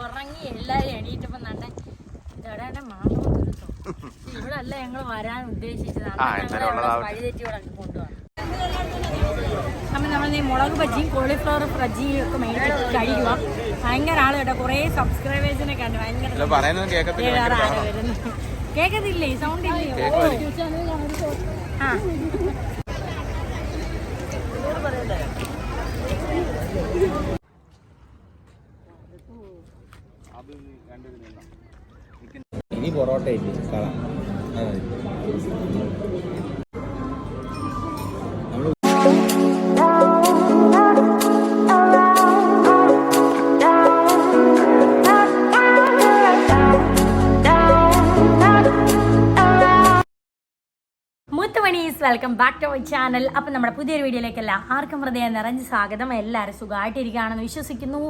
ഉറങ്ങി എല്ലാരും എണീറ്റപ്പോ നട്ടെ ചേട്ടാ മാമ ഇവിടെ അല്ല ഞങ്ങള് വരാൻ ഉദ്ദേശിച്ചതാണ് വഴി തെറ്റി ഇവിടെ കൊണ്ടുപോകാം. അപ്പം നമ്മൾ ഈ മുളക് ബജ്ജിയും കോളിഫ്ലവർ ബജ്ജിയും ഒക്കെ മേടിച്ച് കഴിക്കുക. ഭയങ്കര ആള് കേട്ടോ, കുറേ സബ്സ്ക്രൈബേഴ്സിനെ കണ്ടു. ഭയങ്കര ആരോ വരുന്നു. കേക്കത്തില്ലേ? സൗണ്ട് ഇല്ലേ? ആ ഇനി പൊറോട്ട ഇല്ലേ? Welcome back to my channel. അപ്പം നമ്മുടെ പുതിയൊരു വീഡിയോയിലേക്കല്ല ആർക്കും ഹൃദയം നിറഞ്ഞ സ്വാഗതം. എല്ലാവരും സുഖമായിട്ടിരിക്കുകയാണെന്ന് വിശ്വസിക്കുന്നു.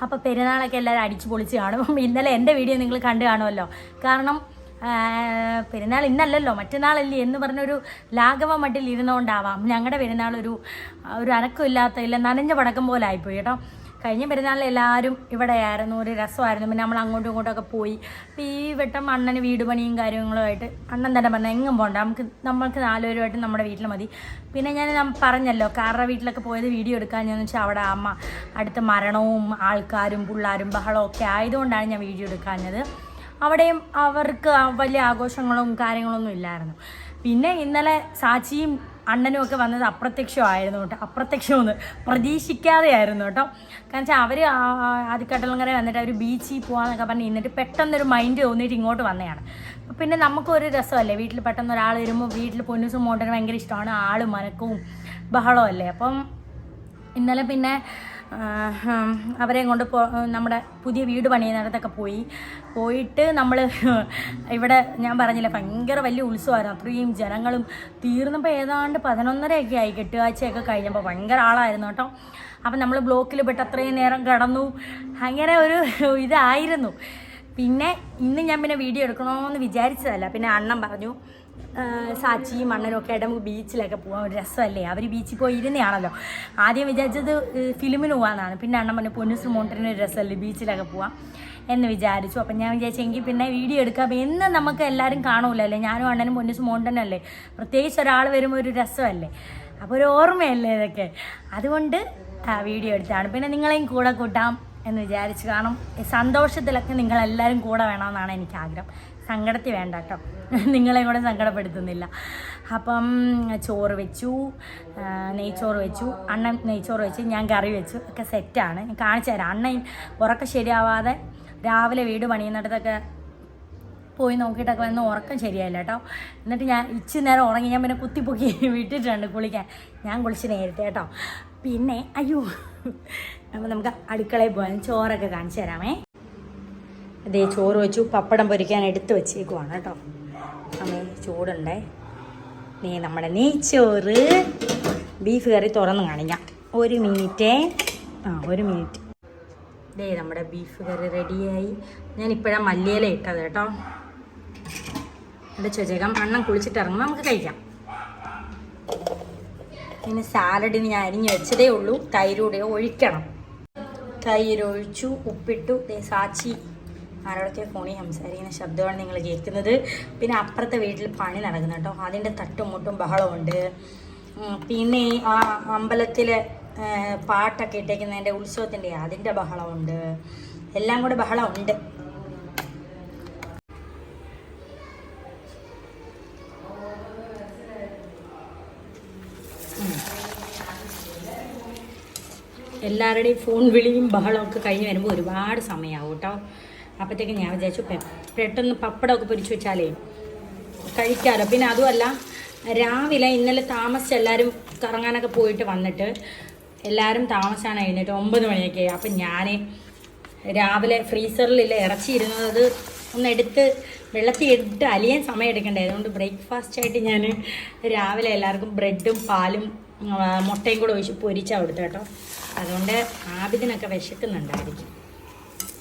അപ്പോൾ പെരുന്നാളൊക്കെ എല്ലാവരും അടിച്ചു പൊളിച്ച് കാണും. ഇന്നലെ എൻ്റെ വീഡിയോ നിങ്ങൾ കണ്ടു കാണുമല്ലോ. കാരണം പെരുന്നാൾ ഇന്നല്ലല്ലോ മറ്റന്നാളല്ലേ എന്ന് പറഞ്ഞൊരു ലാഘവ മട്ടിൽ ഇരുന്നുകൊണ്ടാവാം ഞങ്ങളുടെ പെരുന്നാൾ ഒരു അനക്കമില്ലാത്ത ഇല്ല നനഞ്ഞ പടക്കം പോലെ ആയിപ്പോയി കേട്ടോ. കഴിഞ്ഞ പെരുന്നാളിൽ എല്ലാവരും ഇവിടെയായിരുന്നു, ഒരു രസമായിരുന്നു. പിന്നെ നമ്മൾ അങ്ങോട്ടും ഇങ്ങോട്ടൊക്കെ പോയി. അപ്പോൾ ഈ വട്ടം അണ്ണന് വീട് പണിയും കാര്യങ്ങളുമായിട്ട് അണ്ണൻ തന്നെ പറഞ്ഞാൽ എങ്ങും പോകണ്ട, നമ്മൾക്ക് 4 പേരുമായിട്ട് നമ്മുടെ വീട്ടിൽ മതി. പിന്നെ ഞാൻ പറഞ്ഞല്ലോ കാറുടെ വീട്ടിലൊക്കെ പോയത് വീഡിയോ എടുക്കാമെന്ന് വെച്ചാൽ അവിടെ അമ്മ അടുത്ത മരണവും ആൾക്കാരും പിള്ളേരും ബഹളവും ഒക്കെ ആയതുകൊണ്ടാണ് ഞാൻ വീഡിയോ എടുക്കാഞ്ഞത്. അവിടെയും അവർക്ക് വലിയ ആഘോഷങ്ങളും കാര്യങ്ങളൊന്നും ഇല്ലായിരുന്നു. പിന്നെ ഇന്നലെ സാച്ചിയും അണ്ണനും ഒക്കെ വന്നത് അപ്രത്യക്ഷമായിരുന്നു കേട്ടോ. അപ്രത്യക്ഷമൊന്ന് പ്രതീക്ഷിക്കാതെ ആയിരുന്നു കേട്ടോ. കാരണം വെച്ചാൽ അവർ ആദ്യക്കട്ടലങ്കര വന്നിട്ട് അവർ ബീച്ചിൽ പോകാമെന്നൊക്കെ പറഞ്ഞ് ഇന്നിട്ട് പെട്ടെന്നൊരു മൈൻഡ് തോന്നിയിട്ട് ഇങ്ങോട്ട് വന്നതാണ്. പിന്നെ നമുക്കൊരു രസമല്ലേ, വീട്ടിൽ പെട്ടെന്ന് ഒരാൾ വരുമ്പോൾ വീട്ടിൽ പൊന്നൂസും മോണ്ടനും ഭയങ്കര ഇഷ്ടമാണ്, ആളും മനക്കവും ബഹളവും അല്ലേ. അപ്പം ഇന്നലെ പിന്നെ അവരെയും കൊണ്ട് നമ്മുടെ പുതിയ വീട് പണിയുന്നിടത്തൊക്കെ പോയിട്ട് നമ്മൾ ഇവിടെ ഞാൻ പറഞ്ഞില്ല ഭയങ്കര വലിയ ഉത്സവമായിരുന്നു. അത്രയും ജനങ്ങളും തീർന്നപ്പോൾ ഏതാണ്ട് 11:30 ആയി. കെട്ടുകാഴ്ചയൊക്കെ കഴിഞ്ഞപ്പോൾ ഭയങ്കര ആളായിരുന്നു കേട്ടോ. അപ്പം നമ്മൾ ബ്ലോക്കിൽ പെട്ട് അത്രയും നേരം കിടന്നു. അങ്ങനെ ഒരു ഇതായിരുന്നു. പിന്നെ ഇന്ന് ഞാൻ പിന്നെ വീഡിയോ എടുക്കണമെന്ന് വിചാരിച്ചതല്ല. പിന്നെ അണ്ണൻ പറഞ്ഞു സാച്ചിയും അണ്ണനും ഒക്കെ ആയിട്ട് നമുക്ക് ബീച്ചിലൊക്കെ പോകാൻ ഒരു രസമല്ലേ, അവർ ബീച്ചിൽ പോയി ഇരുന്നയാണല്ലോ. ആദ്യം വിചാരിച്ചത് ഫിലിമിന് പോകാമെന്നാണ്. പിന്നെ അണ്ണൻ പറഞ്ഞു പൊന്നൂസ് മോണ്ടന് ഒരു രസമല്ലേ ബീച്ചിലൊക്കെ പോവാം എന്ന് വിചാരിച്ചു. അപ്പം ഞാൻ വിചാരിച്ചെങ്കിൽ പിന്നെ വീഡിയോ എടുക്കാം. എന്ന് നമുക്ക് എല്ലാവരും കാണൂലല്ലേ, ഞാനും അണ്ണനും പൊന്നൂസ് മോണ്ടനല്ലേ, പ്രത്യേകിച്ച് ഒരാൾ വരുമ്പോൾ ഒരു രസമല്ലേ, അപ്പോൾ ഒരു ഓർമ്മയല്ലേ ഇതൊക്കെ. അതുകൊണ്ട് വീഡിയോ എടുത്താണ്. പിന്നെ നിങ്ങളെയും കൂടെ കൂട്ടാം എന്ന് വിചാരിച്ച്. കാണും സന്തോഷത്തിലൊക്കെ നിങ്ങളെല്ലാവരും കൂടെ വേണമെന്നാണ് എനിക്ക് ആഗ്രഹം. സങ്കടത്തിൽ വേണ്ട കേട്ടോ, നിങ്ങളെയും കൂടെ സങ്കടപ്പെടുത്തുന്നില്ല. അപ്പം ചോറ് വെച്ചു, നെയ്ച്ചോറ് വെച്ചു. അണ്ണൻ നെയ്ച്ചോറ് വെച്ച്, ഞാൻ കറി വെച്ചു. ഒക്കെ സെറ്റാണ്. ഞാൻ കാണിച്ചു തരാം. അണ്ണൻ ഉറക്കം ശരിയാവാതെ രാവിലെ വീട് പണിയുന്നിടത്തൊക്കെ പോയി നോക്കിയിട്ടൊക്കെ വന്ന് ഉറക്കം ശരിയായില്ല കേട്ടോ. എന്നിട്ട് ഞാൻ ഇച്ചിരി നേരം ഉറങ്ങി. ഞാൻ പിന്നെ കുത്തിപ്പൊക്കി വിട്ടിട്ടുണ്ട് കുളിക്കാൻ. ഞാൻ കുളിച്ച് നേരത്തെ കേട്ടോ. പിന്നെ അയ്യോ, അപ്പോൾ നമുക്ക് അടുക്കളയിൽ പോകാൻ ചോറൊക്കെ കാണിച്ചു തരാമേ. അതേ ചോറ് വെച്ചു, പപ്പടം പൊരിക്കാൻ എടുത്ത് വെച്ചേക്കുവാണ് കേട്ടോ. അമ്മേ ചൂടുണ്ടേ. നമ്മുടെ നെയ്ച്ചോറ് ബീഫ് കറി തുറന്ന് കാണിക്കാം. 1 മിനിറ്റ്. 1 മിനിറ്റ്. ദേ നമ്മുടെ ബീഫ് കറി റെഡിയായി. ഞാനിപ്പോഴാണ് മല്ലിയില ഇട്ടത് കേട്ടോ. ഇവിടെ വെച്ചേക്കാം. അണ്ണം കുളിച്ചിട്ട് ഇറങ്ങുമ്പോൾ നമുക്ക് കഴിക്കാം. പിന്നെ സാലഡിന് ഞാൻ അരിഞ്ഞ് വെച്ചതേ ഉള്ളൂ. തൈരൂടെ ഒഴിക്കണം. തൈരൊഴിച്ചു, ഉപ്പിട്ടു. സാച്ചി ആരോടൊക്കെ ഫോണിൽ സംസാരിക്കുന്ന ശബ്ദമാണ് നിങ്ങൾ കേൾക്കുന്നത്. പിന്നെ അപ്പുറത്തെ വീട്ടിൽ പണി നടക്കുന്നു കേട്ടോ. അതിൻ്റെ തട്ടും മുട്ടും ബഹളമുണ്ട്. പിന്നെ ആ അമ്പലത്തിൽ പാട്ടൊക്കെ ഇട്ടേക്കുന്നതിൻ്റെ ഉത്സവത്തിൻ്റെ അതിൻ്റെ ബഹളമുണ്ട്. എല്ലാം കൂടെ ബഹളമുണ്ട്. എല്ലാവരുടെയും ഫോൺ വിളിയും ബഹളമൊക്കെ കഴിഞ്ഞ് വരുമ്പോൾ ഒരുപാട് സമയമാവും കേട്ടോ. അപ്പോഴത്തേക്കും ഞാൻ വിചാരിച്ചു പെട്ടെന്ന് പപ്പടമൊക്കെ പൊരിച്ച് വെച്ചാലേ കഴിക്കാമല്ലോ. പിന്നെ അതുമല്ല രാവിലെ ഇന്നലെ താമസിച്ച് എല്ലാവരും കറങ്ങാനൊക്കെ പോയിട്ട് വന്നിട്ട് എല്ലാവരും താമസിച്ചാണ് എഴുന്നേറ്റ് 9 മണിയൊക്കെ. അപ്പം ഞാൻ രാവിലെ ഫ്രീസറിലില്ല ഇറച്ചി ഇരുന്നത് ഒന്ന് എടുത്ത് വെള്ളത്തിൽ ഇട്ട് അലിയാൻ സമയം എടുക്കണ്ടേ. അതുകൊണ്ട് ബ്രേക്ക്ഫാസ്റ്റായിട്ട് ഞാൻ രാവിലെ എല്ലാവർക്കും ബ്രെഡും പാലും മുട്ടയും കൂടെ ഒഴിച്ച് പൊരിച്ചാൽ കൊടുത്തു കേട്ടോ. അതുകൊണ്ട് ആബിദിനൊക്കെ വിശക്കുന്നുണ്ടായിരിക്കും.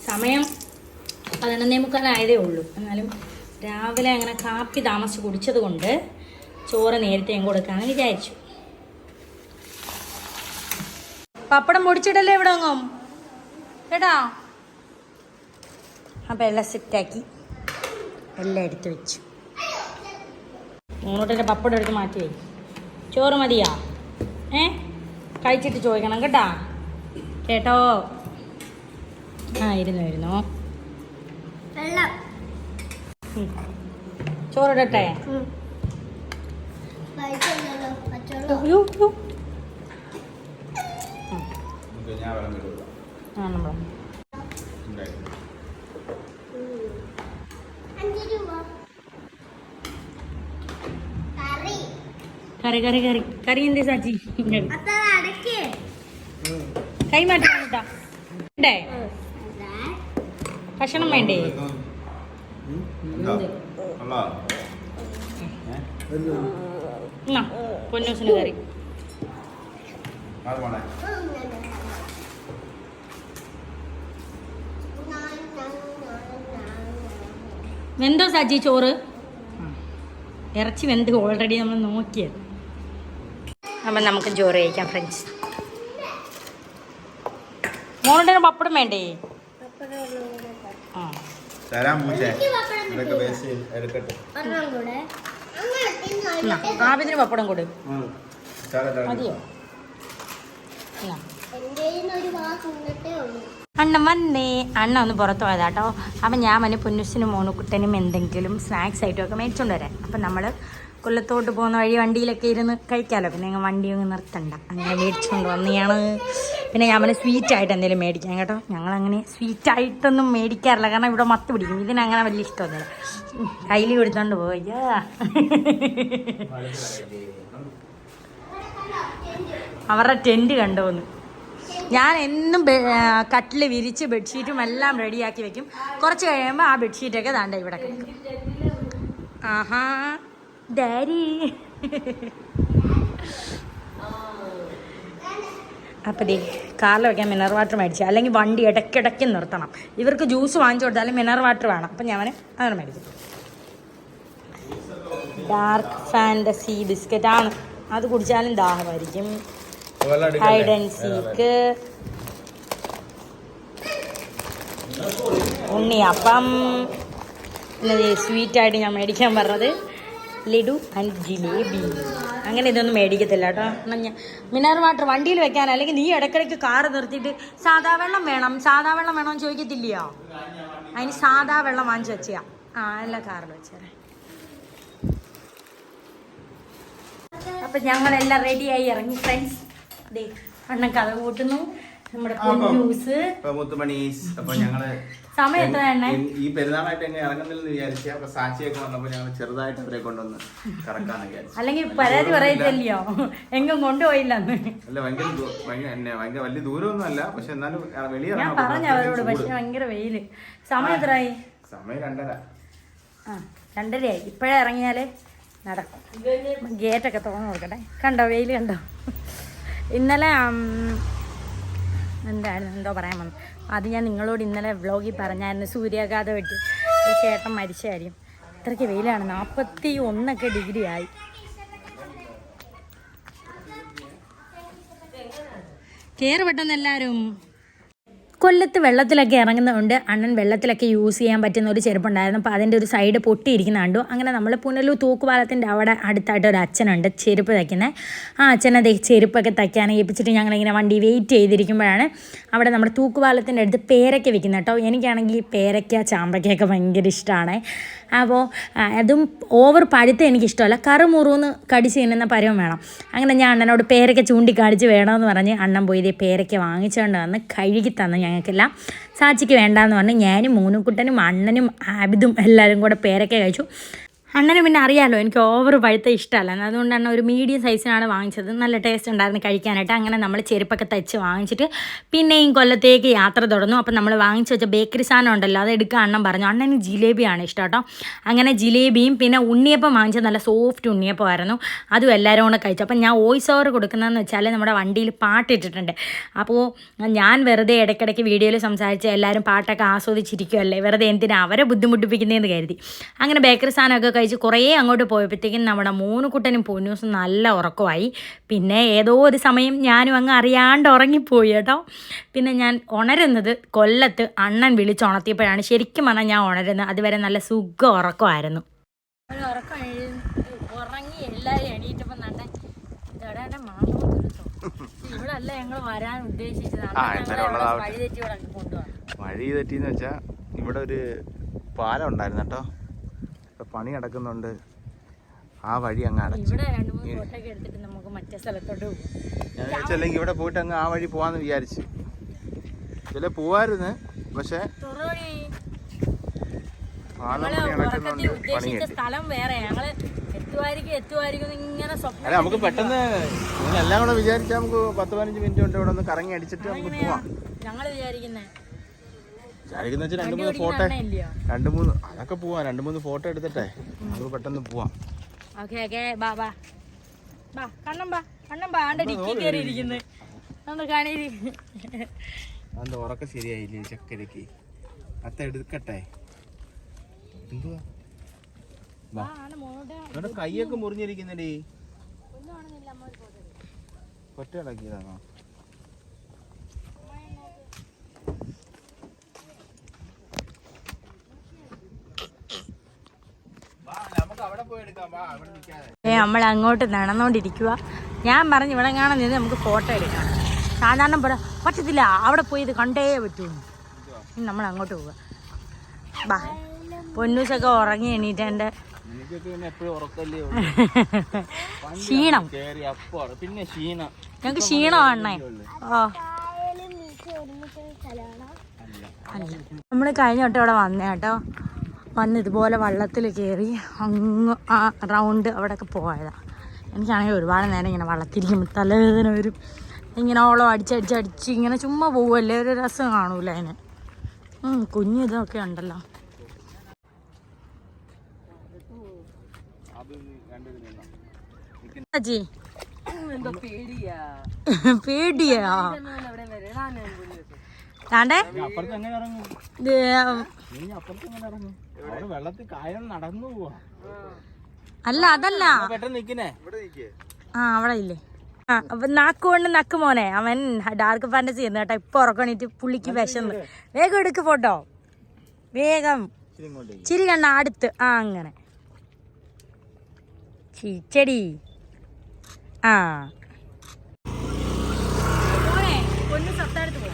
സമയം 11:45 ഉള്ളൂ. എന്നാലും രാവിലെ അങ്ങനെ കാപ്പി താമസിച്ച് കുടിച്ചത് കൊണ്ട് ചോറ് നേരത്തെയും കൊടുക്കാമെന്ന് വിചാരിച്ചു. പപ്പടം പൊടിച്ചിട്ടല്ലേ ഇവിടെ അങ്ങും കേട്ടോ. അപ്പം എല്ലാം സെറ്റാക്കി എല്ലാം എടുത്ത് വെച്ചു. മൂന്നോട്ടിൻ്റെ പപ്പടം എടുത്ത് മാറ്റി വയ്ക്കും. ചോറ് മതിയാ? കഴിച്ചിട്ട് ചോദിക്കണം കേട്ടാ. കേട്ടോ? ഇരുന്നോ. ചോറിടട്ടെ? കറി കറി കറി കറി എന്തേ സാച്ചി? കൈ മാറ്റാൻ കേട്ടാ. വേണ്ടേ? ഭക്ഷണം വേണ്ടേ? പൊന്നൂസിന് കറി. വെന്തോ സാച്ചി ചോറ്? ഇറച്ചി വെന്ത് ഓൾറെഡി നമ്മൾ നോക്കിയത്. അപ്പം നമുക്ക് ചോറ് കഴിക്കാം ഫ്രണ്ട്സ്. മോളുടെ പപ്പടം വേണ്ടേ? ആബിദിന് പപ്പടം കൊടു. മതിയോ? അണ്ണൻ വന്നേ. അണ്ണ ഒന്ന് പുറത്ത് പോയതാട്ടോ. അപ്പം ഞാൻ വന്ന് പൊന്നുസിനും മോനുക്കുട്ടനും എന്തെങ്കിലും സ്നാക്സ് ഐറ്റമൊക്കെ മേടിച്ചോണ്ട് വരാൻ. അപ്പം നമ്മൾ കൊല്ലത്തോട്ട് പോകുന്ന വഴി വണ്ടിയിലൊക്കെ ഇരുന്ന് കഴിക്കാമല്ലോ. പിന്നെ ഞങ്ങൾ വണ്ടിയൊന്നും നിർത്തണ്ട. അങ്ങനെ മേടിച്ചുകൊണ്ട് വന്നെയാണ്. പിന്നെ ഞാൻ പറഞ്ഞ സ്വീറ്റായിട്ട് എന്തെങ്കിലും മേടിക്കാം കേട്ടോ. ഞങ്ങളങ്ങനെ സ്വീറ്റായിട്ടൊന്നും മേടിക്കാറില്ല. കാരണം ഇവിടെ മത്ത് പിടിക്കും. ഇതിനങ്ങനെ വലിയ ഇഷ്ടമൊന്നുമില്ല. കയ്യിൽ കൊടുത്തോണ്ട് പോയാ. അവരുടെ ടെൻറ്റ് കണ്ടോന്ന്. ഞാൻ എന്നും കട്ടിൽ വിരിച്ച് ബെഡ്ഷീറ്റും എല്ലാം റെഡിയാക്കി വെക്കും. കുറച്ച് കഴിയുമ്പോൾ ആ ബെഡ്ഷീറ്റൊക്കെ ദാണ്ട ഇവിടെ കിടക്കും. ആഹാ ഡാഡി. അപ്പം ദേ കാറിൽ വെക്കാൻ മിനറൽ വാട്ടർ മേടിച്ചു. അല്ലെങ്കിൽ വണ്ടി ഇടയ്ക്കിടയ്ക്ക് നിർത്തണം. ഇവർക്ക് ജ്യൂസ് വാങ്ങിച്ചു കൊടുത്താലും മിനറൽ വാട്ടർ വേണം. അപ്പം ഞാൻ അങ്ങനെ മേടിക്കും. ഡാർക്ക് ഫാൻറ്റസി ബിസ്ക്കറ്റാണ്. അത് കുടിച്ചാലും ദാഹമായിരിക്കും. ഹൈഡ് ആൻഡ് സീക്ക്, ഉണ്ണിയപ്പം. പിന്നെ സ്വീറ്റായിട്ട് ഞാൻ മേടിക്കാൻ പറഞ്ഞത് ലഡു ആൻഡ് ജിലേബി. അങ്ങനെ ഇതൊന്നും മേടിക്കത്തില്ല കേട്ടോ. ഞാൻ മിനറൽ വാട്ടർ വണ്ടിയിൽ വെക്കാൻ. അല്ലെങ്കിൽ നീ ഇടയ്ക്കിടയ്ക്ക് കാറ് നിർത്തിയിട്ട് സാദാ വെള്ളം വേണം എന്ന് ചോദിക്കത്തില്ലയോ? അതിന് സാദാ വെള്ളം വാങ്ങിച്ച് വെച്ചാ എല്ലാ കാറിൽ വെച്ചേരെ. അപ്പം ഞങ്ങളെല്ലാം റെഡിയായി ഇറങ്ങി ഫ്രണ്ട്സ്. അതെ അണ്ണൻ കഥ കൂട്ടുന്നു. നമ്മുടെ പൊന്നൂസ് അപ്പൊ ഞങ്ങള് സമയം എത്ര എണ്ണ ഈ പെരുന്നാളായിട്ട് എങ്ങനെ ഇറങ്ങുന്നില്ലെന്ന് വിചാരിച്ചു. അപ്പൊ സാക്ഷിയൊക്കെ വന്നപ്പോ ഞങ്ങൾ ചെറുതായിട്ട് അവരെ കൊണ്ടൊന്ന് കറക്കാന്ന് വിചാരിച്ചു. അല്ലെങ്കിൽ പരാതി പറയത്തില്ലയോ എങ്ങും കൊണ്ടുപോയില്ലെന്ന്? അല്ല ഭയങ്കര വലിയ ദൂരമൊന്നും അല്ല. പക്ഷെ എന്നാലും വെളിയിൽ ഞാൻ പറഞ്ഞു അവരോട്. പക്ഷെ ഭയങ്കര വെയില്. സമയം എത്രയായി? സമയം 2:30. 2:30 ഇപ്പോഴേ ഇറങ്ങിയാലേ നടക്കും. ഗേറ്റൊക്കെ തുറന്നു കൊടുക്കട്ടെ. കണ്ടോ വെയിൽ കണ്ടോ? ഇന്നലെ എന്തോ പറയാൻ വന്നു. അത് ഞാൻ നിങ്ങളോട് ഇന്നലെ വ്ളോഗിൽ പറഞ്ഞായിരുന്നു. സൂര്യാഘാതം വെട്ടി ഒരു ചേട്ടൻ മരിച്ച കാര്യം. ഇത്രയ്ക്ക് വെയിലാണ്. 41 ഡിഗ്രി ആയി. കയറി പെട്ടെന്ന് എല്ലാവരും. കൊല്ലത്ത് വെള്ളത്തിലൊക്കെ ഇറങ്ങുന്നതുകൊണ്ട് അണ്ണൻ വെള്ളത്തിലൊക്കെ യൂസ് ചെയ്യാൻ പറ്റുന്ന ഒരു ചെരുപ്പുണ്ടായിരുന്നു. അപ്പോൾ അതിൻ്റെ ഒരു സൈഡ് പൊട്ടിയിരിക്കുന്ന കണ്ടു. അങ്ങനെ നമ്മൾ പുനലൂർ തൂക്കുപാലത്തിൻ്റെ അവിടെ അടുത്തായിട്ട് ഒരു അച്ഛനുണ്ട് ചെരുപ്പ് തയ്ക്കുന്നത്. ആ അച്ഛനെ ചെരുപ്പൊക്കെ തയ്ക്കാൻ ഏൽപ്പിച്ചിട്ട് ഞങ്ങളിങ്ങനെ വണ്ടി വെയിറ്റ് ചെയ്തിരിക്കുമ്പോഴാണ് അവിടെ നമ്മുടെ തൂക്കുപാലത്തിൻ്റെ അടുത്ത് പേരയ്ക്ക വെക്കുന്നത് കേട്ടോ. എനിക്കാണെങ്കിൽ പേരയ്ക്ക ചാമ്പയ്ക്കൊക്കെ ഭയങ്കര ഇഷ്ടമാണ്. അപ്പോൾ അതും ഓവർ പഴുത്ത എനിക്കിഷ്ടമല്ല. കറുമുറുന്ന് കടിച്ച് തിന്നുന്ന പരുവം വേണം. അങ്ങനെ ഞാൻ അണ്ണനോട് പേരയ്ക്ക ചൂണ്ടിക്കാടിച്ച് വേണമെന്ന് പറഞ്ഞ് അണ്ണൻ പോയി ഇതേ പേരയ്ക്ക വാങ്ങിച്ചുകൊണ്ട് വന്ന് കഴുകി തന്നു ഞങ്ങൾക്കെല്ലാം. സാച്ചിക്ക് വേണ്ടാന്ന് പറഞ്ഞ് ഞാനും മൂന്നുകുട്ടനും അണ്ണനും ആബിദും എല്ലാവരും കൂടെ പേരയ്ക്ക കഴിച്ചു. അണ്ണന് പിന്നെ അറിയാമല്ലോ എനിക്ക് ഓവർ പഴുത്ത ഇഷ്ടമല്ല. അതുകൊണ്ടാണ് ഒരു മീഡിയം സൈസിനാണ് വാങ്ങിച്ചത്. നല്ല ടേസ്റ്റ് ഉണ്ടായിരുന്നു കഴിക്കാനായിട്ട്. അങ്ങനെ നമ്മൾ ചെരുപ്പൊക്കെ തയ്ച്ച് വാങ്ങിച്ചിട്ട് പിന്നെയും കൊല്ലത്തേക്ക് യാത്ര തുടർന്നു. അപ്പം നമ്മൾ വാങ്ങിച്ച് വെച്ച ബേക്കറി സാധനം ഉണ്ടല്ലോ അത് എടുക്കാൻ അണ്ണൻ പറഞ്ഞു. അണ്ണന് ജിലേബിയാണ് ഇഷ്ടം കേട്ടോ. അങ്ങനെ ജിലേബിയും പിന്നെ ഉണ്ണിയപ്പം വാങ്ങിച്ചത് നല്ല സോഫ്റ്റ് ഉണ്ണിയപ്പമായിരുന്നു. അതും എല്ലാവരും കൂടെ കഴിച്ചു. അപ്പം ഞാൻ വോയിസ് ഓവർ കൊടുക്കുന്നതെന്ന് വെച്ചാൽ നമ്മുടെ വണ്ടിയിൽ പാട്ടിട്ടിട്ടുണ്ട്. അപ്പോൾ ഞാൻ വെറുതെ ഇടയ്ക്കിടയ്ക്ക് വീഡിയോയിൽ സംസാരിച്ച് എല്ലാവരും പാട്ടൊക്കെ ആസ്വദിച്ചിരിക്കുമല്ലേ, വെറുതെ എന്തിനാ അവരെ ബുദ്ധിമുട്ടിപ്പിക്കുന്നതെന്ന് കരുതി അങ്ങനെ ബേക്കറി സാധനമൊക്കെ കഴിച്ച് കുറേ അങ്ങോട്ട് പോയപ്പോഴത്തേക്കും നമ്മുടെ മൂന്നുകുട്ടനും പൊന്നൂസും നല്ല ഉറക്കമായി. പിന്നെ ഏതോ ഒരു സമയം ഞാനും അങ്ങ് അറിയാണ്ട് ഉറങ്ങിപ്പോയി കേട്ടോ. പിന്നെ ഞാൻ ഉണരുന്നത് കൊല്ലത്ത് അണ്ണൻ വിളിച്ചുണർത്തിയപ്പോഴാണ് ശരിക്കും പറഞ്ഞാൽ ഞാൻ ഉണരുന്നത്. അതുവരെ നല്ല സുഖം ഉറക്കമായിരുന്നു. ഉറങ്ങി എല്ലാവരും എണീറ്റപ്പോൾ നല്ല ഇവിടെ അല്ല ഞങ്ങൾ വരാൻ ഉദ്ദേശിച്ചത്. വഴി തെറ്റി ഇവിടെ കൊണ്ടുപോകാം. വഴി തെറ്റിന്ന് വെച്ചാ ഇവിടെ ഒരു പാലം ഉണ്ടായിരുന്നു കേട്ടോ. ഇപ്പൊ പണി നടക്കുന്നുണ്ട്. ആ വഴി അങ്ങ് അടച്ചു. ഇവിടെ 2-3 ഫോട്ടോ ഒക്കെ എടുത്തിട്ട് നമുക്ക് മറ്റേ സ്ഥലത്തോട്ട് പോകും. ഞാൻ വിചാരിച്ചല്ലെങ്കിൽ ഇവിടെ പോയിട്ട് അങ്ങ് ആ വഴി പോവാന്ന് വിചാരിച്ചു. ചില പോവായിരുന്നു, പക്ഷെ ഉദ്ദേശിച്ച സ്ഥലം വേറെ. ഞങ്ങള് എത്തുമായിരിക്കും ഇങ്ങനെ സ്വപ്നം. അല്ല നമുക്ക് പെട്ടെന്ന് എല്ലാം കൂടെ വിചാരിച്ചാൽ നമുക്ക് 10-15 മിനിറ്റ് കൊണ്ട് ഇവിടെ ഒന്ന് കറങ്ങി അടിച്ചിട്ട് നമുക്ക് പോവാം. ഞങ്ങള് വിചാരിക്കുന്ന 2-3 ഫോട്ടോ, 2-3 അതൊക്കെ പോവാം. 2-3 ഫോട്ടോ എടുത്തിട്ടേ നമുക്ക് പെട്ടെന്ന് പോവാം. അതെന്താ ഉറക്കം ശരിയായില്ലേ ചക്കരക്ക്? അത്ത എടുക്കട്ടെ. എന്തുവാ കൈയൊക്കെ മുറിഞ്ഞിരിക്കുന്നടി. ഒറ്റ ഇളക്കിയതാണോ? നമ്മൾ അങ്ങോട്ട് നടന്നോണ്ടിരിക്കുക. ഞാൻ പറഞ്ഞു ഇവിടെ കാണാൻ നിന്ന് നമുക്ക് ഫോട്ടോ എടുക്കാം. സാധാരണ പറ്റത്തില്ല, അവിടെ പോയി ഇത് കണ്ടേ പറ്റൂ. നമ്മൾ അങ്ങോട്ട് പോവുക. ബാ, പൊന്നൂസൊക്കെ ഉറങ്ങി എണീറ്റേണ്ട ക്ഷീണം. ഞങ്ങക്ക് ക്ഷീണമാണേ. നമ്മൾ കഴിഞ്ഞ തൊട്ട് ഇവിടെ വന്നേ കേട്ടോ. വന്ന് ഇതുപോലെ വള്ളത്തിൽ കയറി അങ്ങ് ആ റൗണ്ട് അവിടെയൊക്കെ പോയതാണ്. എനിക്കാണെങ്കിൽ ഒരുപാട് നേരം ഇങ്ങനെ വള്ളത്തിരിക്കുമ്പോൾ തലവേദന വരും. ഇങ്ങനെ ഓളം അടിച്ചടിച്ചടിച്ച് ഇങ്ങനെ ചുമ്മാ പോവുമല്ലേ, ഒരു രസം കാണൂല അതിന്. കുഞ്ഞു ഇതൊക്കെ ഉണ്ടല്ലോ. പേടിയാ താണ്ടേ അല്ല അതല്ല. അവിടെ ഇല്ലേ? അപ്പൊ നാക്ക് കൊണ്ട് നക്ക് മോനെ. അവൻ ഡാർക്ക് ഫാന്റസി ചെയ്യുന്നു കേട്ടോ. ഇപ്പൊ ഉറക്കണിട്ട് പുള്ളിക്ക് വിശന്ന്. വേഗം എടുക്ക് ഫോട്ടോ, വേഗം. ചിരി കണ്ണ അടുത്ത്. അങ്ങനെ ചിച്ചടി. പൊന്നു സത്തെടുത്ത് പോയി.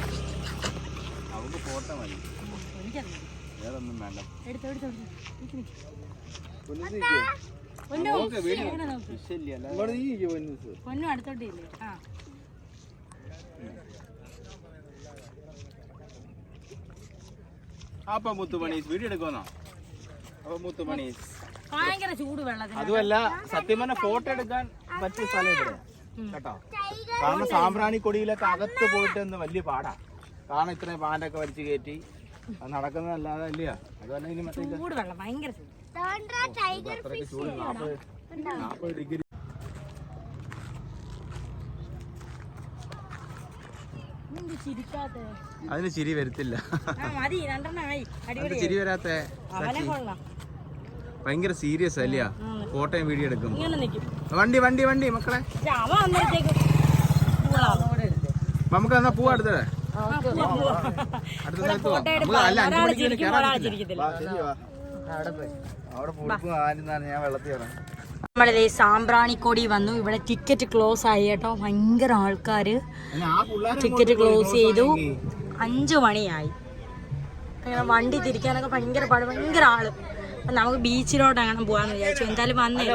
പൊന്നു അടുത്തോട്ടില്ലേ? ഭയങ്കര ചൂട് വെള്ളത്തിൽ. അതുമല്ല സത്യം പറഞ്ഞ ഫോട്ടോ എടുക്കാൻ പറ്റിയ സ്ഥലം ഇവിടെ കേട്ടോ. കാരണം സാമ്പ്രാണി കൊടിയിലൊക്കെ അകത്ത് പോയിട്ട് ഒന്ന് വലിയ പാടാ. കാരണം ഇത്രയും പാൻ്റൊക്കെ വലിച്ചു കയറ്റി അത് നടക്കുന്നതല്ലാതെ അല്ലയോ. അതുപോലെ ഇനി മറ്റേ ചൂട് വെള്ളം ഭയങ്കര ചൂട്. അത്രയ്ക്ക് ചൂട് 40 ഡിഗ്രി. അതിന് ചിരി വരത്തില്ല. ചിരി വരാത്ത ഭയങ്കര സീരിയസ് അല്ലയാ. ഫോട്ടോയും വീഡിയോ എടുക്കും. വണ്ടി വണ്ടി വണ്ടി മക്കളെ നമുക്ക് എന്നാ പോവാ അടുത്തത്. നമ്മളിതേ സാമ്പ്രാണിക്കൊടി വന്നു. ഇവിടെ ടിക്കറ്റ് ക്ലോസ് ആയി കേട്ടോ. ഭയങ്കര ആൾക്കാര്. ടിക്കറ്റ് ക്ലോസ് ചെയ്തു. 5 മണിയായി. വണ്ടി തിരിക്കാനൊക്കെ ഭയങ്കര പാട്, ഭയങ്കര ആള്. അപ്പൊ നമുക്ക് ബീച്ചിലോട്ട് അങ്ങനെ പോവാന്ന് വിചാരിച്ചു. എന്തായാലും വന്നില്ല.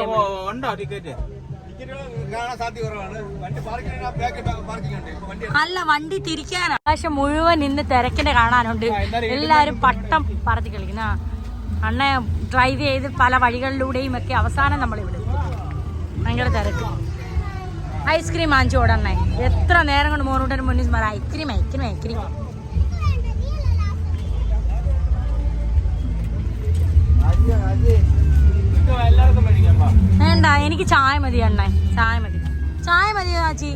അല്ല, വണ്ടി തിരിക്കാനാ. പക്ഷെ മുഴുവൻ ഇന്ന് തിരക്കിനെ കാണാനുണ്ട്. എല്ലാരും പട്ടം പറത്തി കളിക്കുന്ന. അണ്ണ ഡ്രൈവ് ചെയ്ത് പല വഴികളിലൂടെയും ഒക്കെ അവസാനം നമ്മളിവിടെ ഭയങ്കര തിരക്ക്. ഐസ്ക്രീം വാങ്ങിച്ചു ഓടണ്ണേ. എത്ര നേരം കൊണ്ട് മോറൂട്ടന് മുന്നിൽ പറ ഐസ്ക്രീം ഐസ്ക്രീം ഐസ്ക്രീം. വേണ്ട, എനിക്ക് ചായ മതി അണ്ണേ. ചായ മതി, ചായ മതി ചാച്ചി.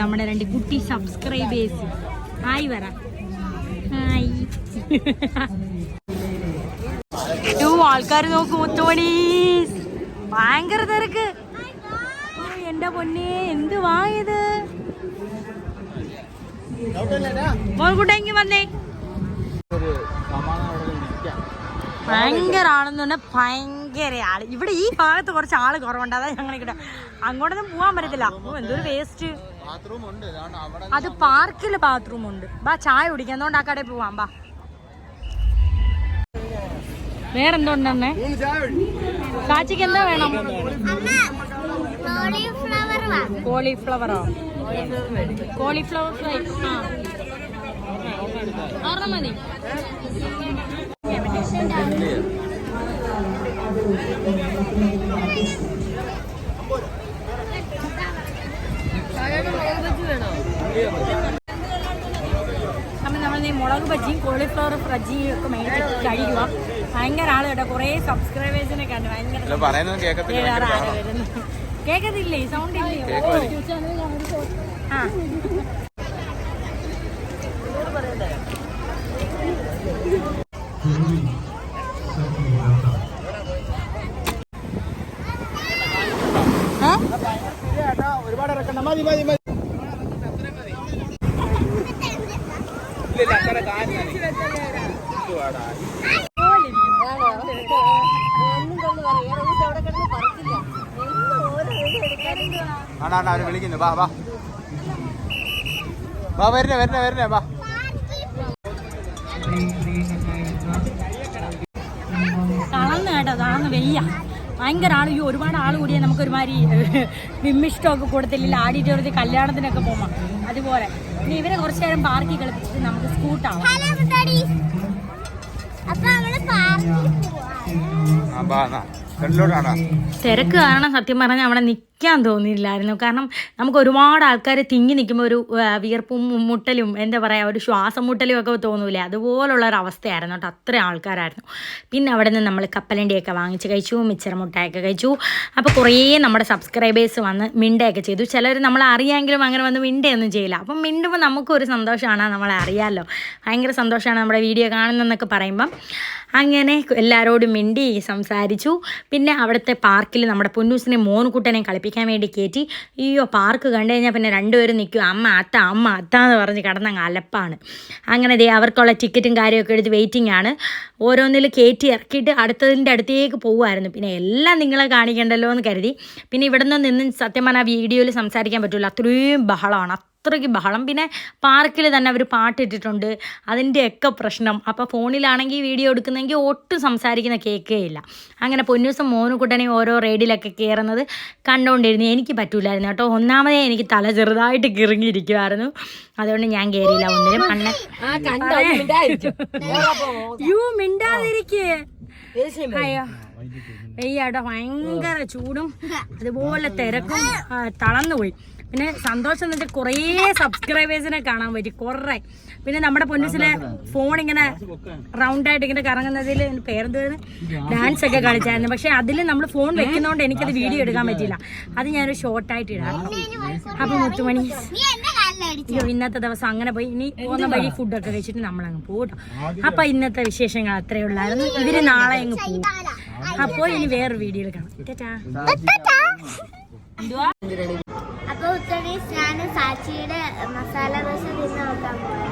നമ്മുടെ 2 കുട്ടി സബ്സ്ക്രൈബേഴ്സ് ഹായ് പറ. ഹായ്. ആൾക്കാർ നോക്കും മുത്തുമണി ഭയങ്കര തിരക്ക്. എന്റെ പൊന്നെ എന്ത് വായത് മോൾക്കുട്ടെങ്കി വന്നേ. ഭയങ്കര ആളെന്ന് പറഞ്ഞാൽ ഭയങ്കര ആള്. ഇവിടെ ഈ ഭാഗത്ത് കുറച്ച് ആള് കുറവുണ്ട്, അതാ ഞങ്ങളിവിടെ. അങ്ങോട്ടൊന്നും പോവാൻ പറ്റത്തില്ല. എന്തൊരു വേസ്റ്റ്. അത് പാർക്കില് ബാത്റൂം ഉണ്ട്. ബാ ചായ കുടിക്കാം, എന്തുകൊണ്ട് ആ കടയിൽ പോവാം. ബാ വേറെന്തോണ്ടെന്നേ ചാച്ചിക്ക് എന്താ വേണം? കോളിഫ്ലവറോ? Cauliflower fry. ആ മതി. അപ്പം നമ്മൾ ഈ മുളക് ബജിയും കോളിഫ്ലവർ ഫ്രജിയും ഒക്കെ മേടിച്ച് കഴിക്കുക. ഭയങ്കര ആള് കേട്ടോ, കുറേ സബ്സ്ക്രൈബേഴ്സിനെ കണ്ടു. ഭയങ്കര കേക്കത്തില്ലേ? സൗണ്ട് ഇല്ലേ? ആ ഒരുപാട് ഇറക്കണ്ട, മതി മതി മതി. അവര് വിളിക്കുന്നു. വാ വാ വാ, വരണേ വരണേ വരണേ വാ. തളർന്ന് കേട്ടോ, തളർന്ന് വയ്യ. ഭയങ്കര ആൾ. ഈ ഒരുപാട് ആൾ കൂടിയാൽ നമുക്ക് ഒരുമാതിരി വിമ്മിഷ്ടമൊക്കെ കൊടുത്തില്ല. ആഡിറ്റോറിയത്തിൽ കല്യാണത്തിനൊക്കെ പോകുമ്പോൾ അതുപോലെ. ഇനി ഇവരെ കുറച്ചു നേരം പാർക്കിൽ കളിപ്പിച്ചിട്ട് നമുക്ക് സ്കൂട്ടാവും. തിരക്ക് കാരണം സത്യം പറഞ്ഞാൽ അവിടെ നിൽക്കാൻ തോന്നിയില്ലായിരുന്നു. കാരണം നമുക്ക് ഒരുപാട് ആൾക്കാർ തിങ്ങി നിൽക്കുമ്പോൾ ഒരു വിയർപ്പും മുട്ടലും എന്താ പറയുക, ഒരു ശ്വാസം മുട്ടലും ഒക്കെ തോന്നൂലേ, അതുപോലുള്ള ഒരു അവസ്ഥയായിരുന്നു കേട്ടോ. അത്രയും ആൾക്കാരായിരുന്നു. പിന്നെ അവിടെ നിന്ന് നമ്മൾ കപ്പലണ്ടിയൊക്കെ വാങ്ങിച്ച് കഴിച്ചു, മിച്ചർ മുട്ടായൊക്കെ കഴിച്ചു. അപ്പോൾ കുറേ നമ്മുടെ സബ്സ്ക്രൈബേഴ്സ് വന്ന് മിണ്ടയൊക്കെ ചെയ്തു. ചിലർ നമ്മളെ അറിയാമെങ്കിലും അങ്ങനെ വന്ന് മിണ്ടയൊന്നും ചെയ്യില്ല. അപ്പം മിണ്ടുമ്പോൾ നമുക്കൊരു സന്തോഷമാണ്, നമ്മളെ അറിയാമല്ലോ. ഭയങ്കര സന്തോഷമാണ് നമ്മുടെ വീഡിയോ കാണുന്നതെന്നൊക്കെ പറയുമ്പം. അങ്ങനെ എല്ലാവരോടും മിണ്ടി സംസാരിച്ചു. പിന്നെ അവിടുത്തെ പാർക്കിൽ നമ്മുടെ പൊന്നൂസിനെ മോനുകുട്ടനെ കളിപ്പിക്കാൻ വേണ്ടി കയറ്റി. അയ്യോ, പാർക്ക് കണ്ടു കഴിഞ്ഞാൽ പിന്നെ രണ്ടുപേരും നിൽക്കും, അമ്മ അത്ത എന്ന് പറഞ്ഞ് കിടന്നങ്ങ് അലപ്പാണ്. അങ്ങനെ അവർക്കുള്ള ടിക്കറ്റും കാര്യമൊക്കെ എടുത്ത് വെയിറ്റിംഗ് ആണ്. ഓരോന്നിൽ കയറ്റി ഇറക്കിയിട്ട് അടുത്തതിൻ്റെ അടുത്തേക്ക് പോകുമായിരുന്നു. പിന്നെ എല്ലാം നിങ്ങളെ കാണിക്കണ്ടല്ലോ എന്ന് കരുതി. പിന്നെ ഇവിടെ നിന്ന് സത്യം പറഞ്ഞാൽ വീഡിയോയിൽ സംസാരിക്കാൻ പറ്റില്ല, അത്രയും ബഹളമാണ്, അത്രയ്ക്ക് ബഹളം. പിന്നെ പാർക്കിൽ തന്നെ അവർ പാട്ടിട്ടിട്ടുണ്ട്, അതിൻ്റെയൊക്കെ പ്രശ്നം. അപ്പോൾ ഫോണിലാണെങ്കിൽ വീഡിയോ എടുക്കുന്നെങ്കിൽ ഒട്ടും സംസാരിക്കുന്ന കേൾക്കുകയില്ല. അങ്ങനെ പൊന്നൂസും മോനുകുട്ടനെയും ഓരോ റൈഡിലൊക്കെ കയറുന്നത് കണ്ടുകൊണ്ടിരുന്നു. എനിക്ക് പറ്റൂലായിരുന്നു കേട്ടോ. ഒന്നാമതേ എനിക്ക് തല ചെറുതായിട്ട് കിറങ്ങിയിരിക്കുമായിരുന്നു, അതുകൊണ്ട് ഞാൻ കയറിയില്ല ഒന്നിനും. അണ്ണൻ മിണ്ടാതിരിക്കേ. അയ്യോ വെയ്യാട്ടോ, ഭയങ്കര ചൂടും അതുപോലെ തിരക്കും. തളർന്നുപോയി. പിന്നെ സന്തോഷം എന്ന് വെച്ചാൽ കുറേ സബ്സ്ക്രൈബേഴ്സിനെ കാണാൻ പറ്റി, കുറേ. പിന്നെ നമ്മുടെ പൊന്നൂസിലെ ഫോൺ ഇങ്ങനെ റൗണ്ടായിട്ട് ഇങ്ങനെ കറങ്ങുന്നതിൽ പേരെന്തുവായിരുന്നു, ഡാൻസ് ഒക്കെ കളിച്ചായിരുന്നു. പക്ഷെ അതിൽ നമ്മൾ ഫോൺ വെക്കുന്നതുകൊണ്ട് എനിക്കത് വീഡിയോ എടുക്കാൻ പറ്റില്ല. അത് ഞാനൊരു ഷോർട്ടായിട്ട് ഇടാം. അപ്പം മുത്തുമണി ഇന്നത്തെ ദിവസം അങ്ങനെ പോയി. ഇനി പോകുന്ന വഴി ഫുഡൊക്കെ കഴിച്ചിട്ട് നമ്മളങ്ങ് പോകും. അപ്പം ഇന്നത്തെ വിശേഷങ്ങൾ അത്രയേ ഉള്ളായിരുന്നു. ഇവര് നാളെ അങ്ങ് പോകും. അപ്പോൾ ഇനി വേറൊരു വീഡിയോയിൽ കാണാം. അപ്പൊ ഉത്തരീസ് ഞാൻ സാച്ചിയുടെ മസാല ദോശ തിന്ന് നോക്കാൻ പോയാ.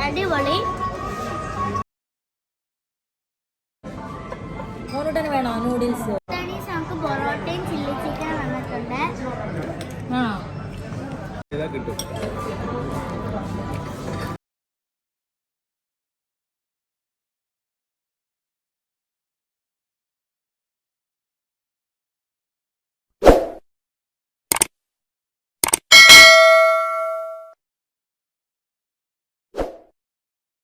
അടിപൊളി. വേണോ നൂഡിൽസ്? നമുക്ക് പൊറോട്ടയും ചില്ലി ചിക്കൻ വന്നിട്ടുണ്ട്.